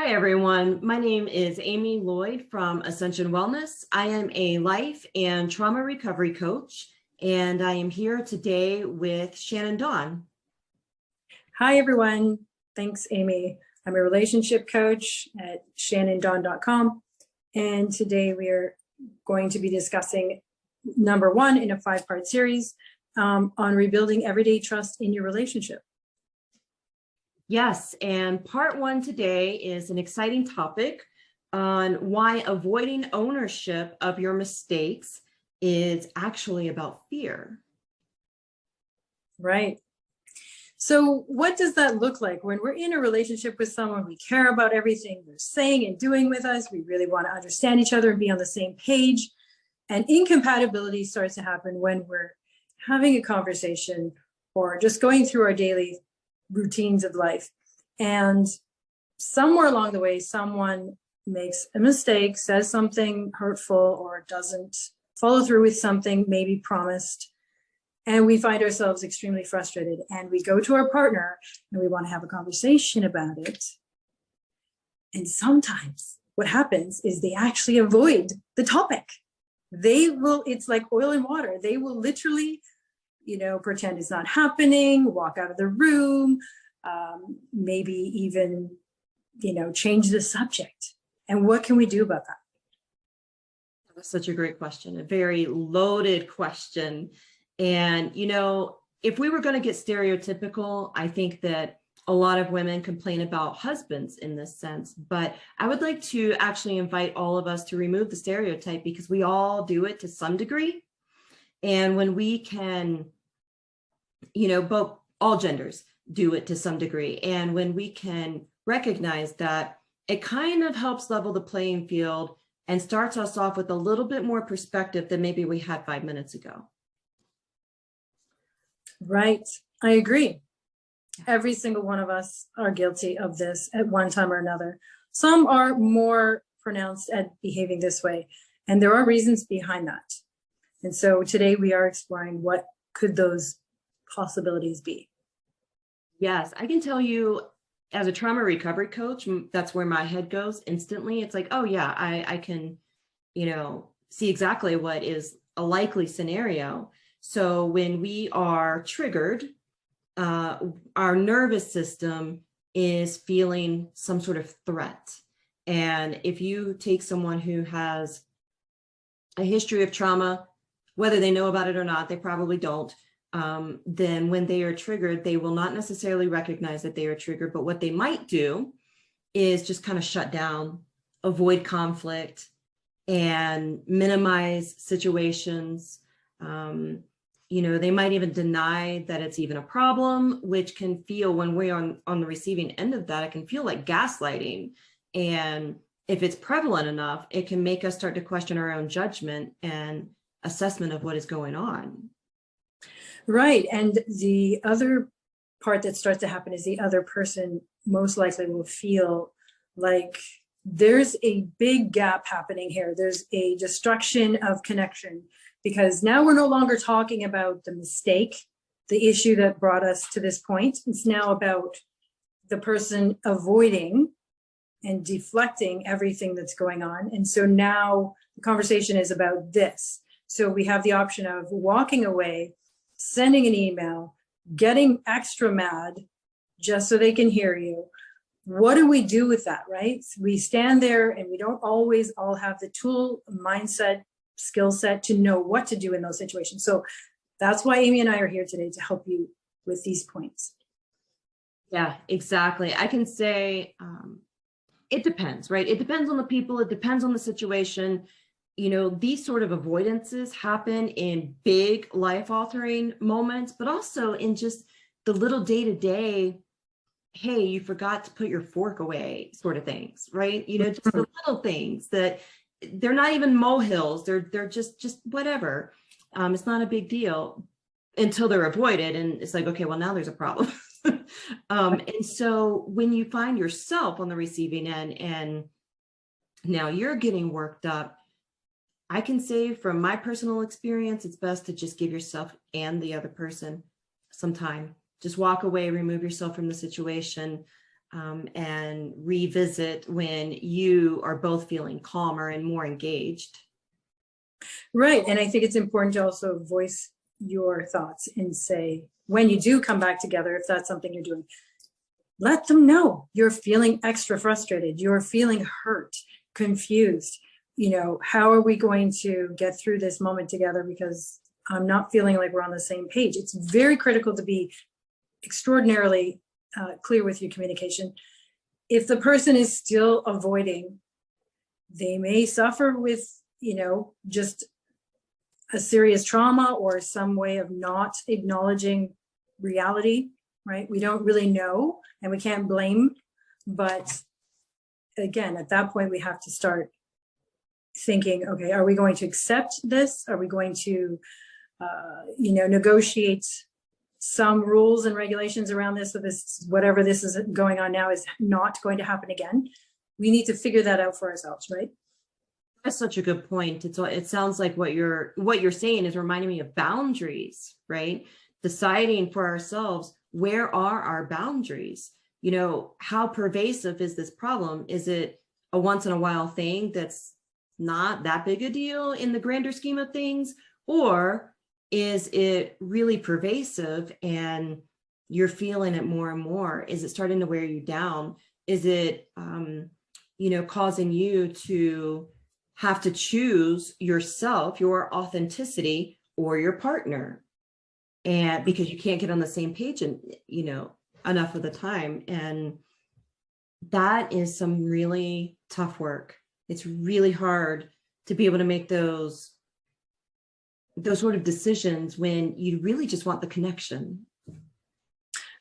Hi, everyone. My name is Amy Lloyd from Ascension Wellness. I am a life and trauma recovery coach, and I am here today with Shannon Dawn. Hi, everyone. Thanks, Amy. I'm a relationship coach at shannondawn.com, and today we are going to be discussing number 1 in a 5-part series on rebuilding everyday trust in your relationship. Yes, and part 1 today is an exciting topic on why avoiding ownership of your mistakes is actually about fear. Right. So what does that look like when we're in a relationship with someone? We care about everything they're saying and doing with us. We really want to understand each other and be on the same page. And incompatibility starts to happen when we're having a conversation or just going through our daily routines of life. And somewhere along the way, someone makes a mistake, says something hurtful, or doesn't follow through with something maybe promised. And we find ourselves extremely frustrated. And we go to our partner and we want to have a conversation about it. And sometimes what happens is they actually avoid the topic. It's like oil and water. They will literally pretend it's not happening, walk out of the room, maybe even, change the subject. And what can we do about that? That's such a great question, a very loaded question. And, if we were going to get stereotypical, I think that a lot of women complain about husbands in this sense, but I would like to actually invite all of us to remove the stereotype because we all do it to some degree. And when we can, both all genders do it to some degree. And when we can recognize that, it kind of helps level the playing field and starts us off with a little bit more perspective than maybe we had 5 minutes ago. Right. I agree. Every single one of us are guilty of this at one time or another. Some are more pronounced at behaving this way, and there are reasons behind that. And so today we are exploring what could those possibilities be. Yes, I can tell you as a trauma recovery coach, that's where my head goes instantly. It's like, oh yeah, I can, see exactly what is a likely scenario. So when we are triggered, our nervous system is feeling some sort of threat. And if you take someone who has a history of trauma, whether they know about it or not, they probably don't, then when they are triggered, they will not necessarily recognize that they are triggered, but what they might do is just kind of shut down, avoid conflict, and minimize situations. They might even deny that it's even a problem, which can feel, when we're on the receiving end of that, it can feel like gaslighting. And if it's prevalent enough, it can make us start to question our own judgment and assessment of what is going on. Right. And the other part that starts to happen is the other person most likely will feel like there's a big gap happening here. There's a destruction of connection because now we're no longer talking about the mistake, the issue that brought us to this point. It's now about the person avoiding and deflecting everything that's going on. And so now the conversation is about this. So we have the option of walking away, sending an email, getting extra mad just so they can hear you. What do we do with that, right? We stand there and we don't always all have the tool, mindset, skill set to know what to do in those situations. So that's why Amy and I are here today to help you with these points. Yeah, exactly. I can say it depends, right? It depends on the people. It depends on the situation. These sort of avoidances happen in big life-altering moments, but also in just the little day-to-day, hey, you forgot to put your fork away sort of things, right? Just the little things that they're not even molehills. They're just whatever. It's not a big deal until they're avoided. And it's like, okay, well, now there's a problem. And so when you find yourself on the receiving end and now you're getting worked up, I can say from my personal experience, it's best to just give yourself and the other person some time. Just walk away, remove yourself from the situation. and revisit when you are both feeling calmer and more engaged. Right. And I think it's important to also voice your thoughts and say, when you do come back together, if that's something you're doing, let them know you're feeling extra frustrated, you're feeling hurt, confused. You know, how are we going to get through this moment together? Because I'm not feeling like we're on the same page. It's very critical to be extraordinarily clear with your communication. If the person is still avoiding, they may suffer with, you know, just a serious trauma or some way of not acknowledging reality, right? We don't really know and we can't blame. But again, at that point, we have to start thinking, okay, are we going to accept this? Are we going to, negotiate some rules and regulations around this? So this, whatever this is going on now is not going to happen again. We need to figure that out for ourselves, right? That's such a good point. It sounds like what you're saying is reminding me of boundaries, right? Deciding for ourselves, where are our boundaries? You know, how pervasive is this problem? Is it a once in a while thing that's not that big a deal in the grander scheme of things? Or is it really pervasive and you're feeling it more and more? Is it starting to wear you down? Is it, causing you to have to choose yourself, your authenticity, or your partner? And because you can't get on the same page and, enough of the time. And that is some really tough work. It's really hard to be able to make those sort of decisions when you really just want the connection.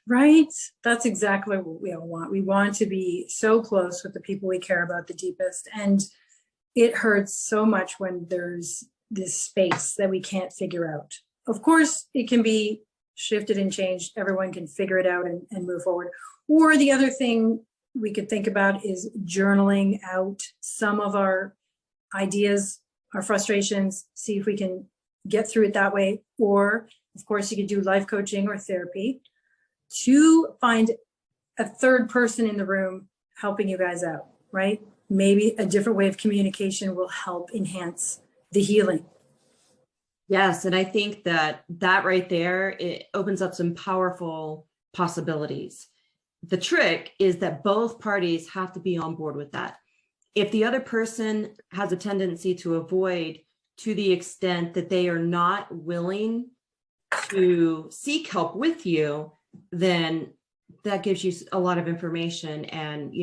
Right. That's exactly what we all want. We want to be so close with the people we care about the deepest. And it hurts so much when there's this space that we can't figure out. Of course, it can be shifted and changed. Everyone can figure it out and move forward. Or the other thing we could think about is journaling out some of our ideas, our frustrations, see if we can get through it that way. Or, of course, you could do life coaching or therapy to find a third person in the room helping you guys out, right? Maybe a different way of communication will help enhance the healing. Yes, and I think that right there, it opens up some powerful possibilities. The trick is that both parties have to be on board with that. If the other person has a tendency to avoid to the extent that they are not willing to seek help with you, then that gives you a lot of information. And,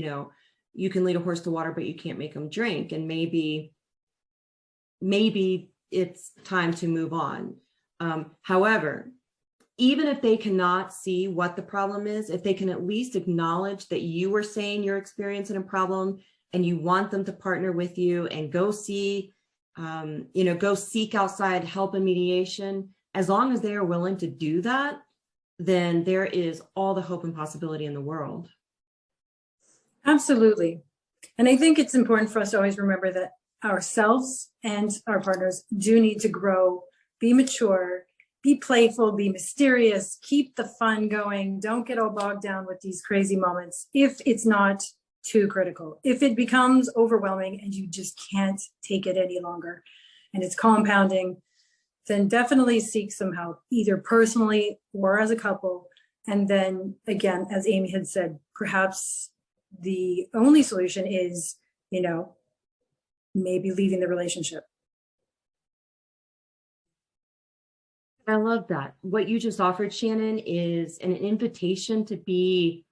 you can lead a horse to water, but you can't make them drink. And maybe it's time to move on. However, even if they cannot see what the problem is, if they can at least acknowledge that you were saying you're experiencing a problem and you want them to partner with you and go seek outside help and mediation, as long as they are willing to do that, then there is all the hope and possibility in the world. Absolutely. And I think it's important for us to always remember that ourselves and our partners do need to grow, be mature, be playful, be mysterious, keep the fun going. Don't get all bogged down with these crazy moments if it's not too critical. If it becomes overwhelming and you just can't take it any longer and it's compounding, then definitely seek some help, either personally or as a couple. And then again, as Amy had said, perhaps the only solution is, maybe leaving the relationship. I love that. What you just offered, Shannon, is an invitation to be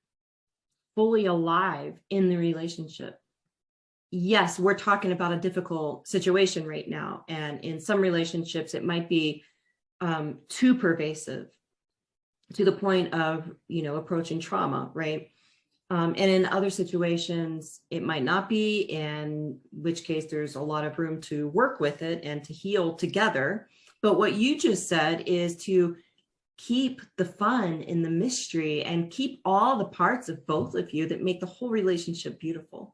fully alive in the relationship. Yes, we're talking about a difficult situation right now. And in some relationships, it might be too pervasive to the point of, approaching trauma, right? And in other situations, it might not be, in which case there's a lot of room to work with it and to heal together. But what you just said is to keep the fun in the mystery and keep all the parts of both of you that make the whole relationship beautiful.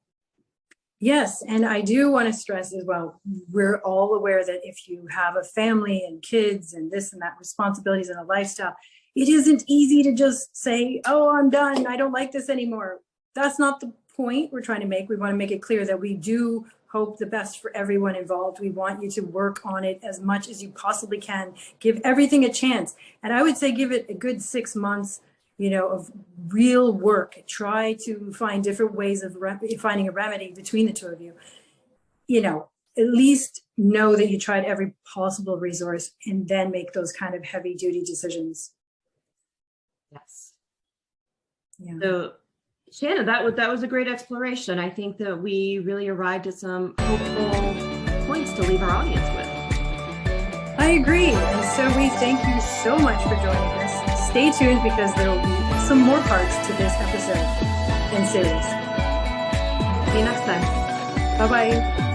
Yes, and I do want to stress as well, we're all aware that if you have a family and kids and this and that, responsibilities and a lifestyle, it isn't easy to just say, oh, I'm done, I don't like this anymore. that's not the point we're trying to make. We want to make it clear that we do hope the best for everyone involved. We want you to work on it as much as you possibly can. Give everything a chance. And I would say give it a good 6 months, of real work. Try to find different ways of finding a remedy between the two of you. At least know that you tried every possible resource and then make those kind of heavy duty decisions. Yes. Yeah. So Shannon, that was a great exploration. I think that we really arrived at some hopeful points to leave our audience with. I agree. And so we thank you so much for joining us. Stay tuned because there will be some more parts to this episode and series. See you next time. Bye-bye.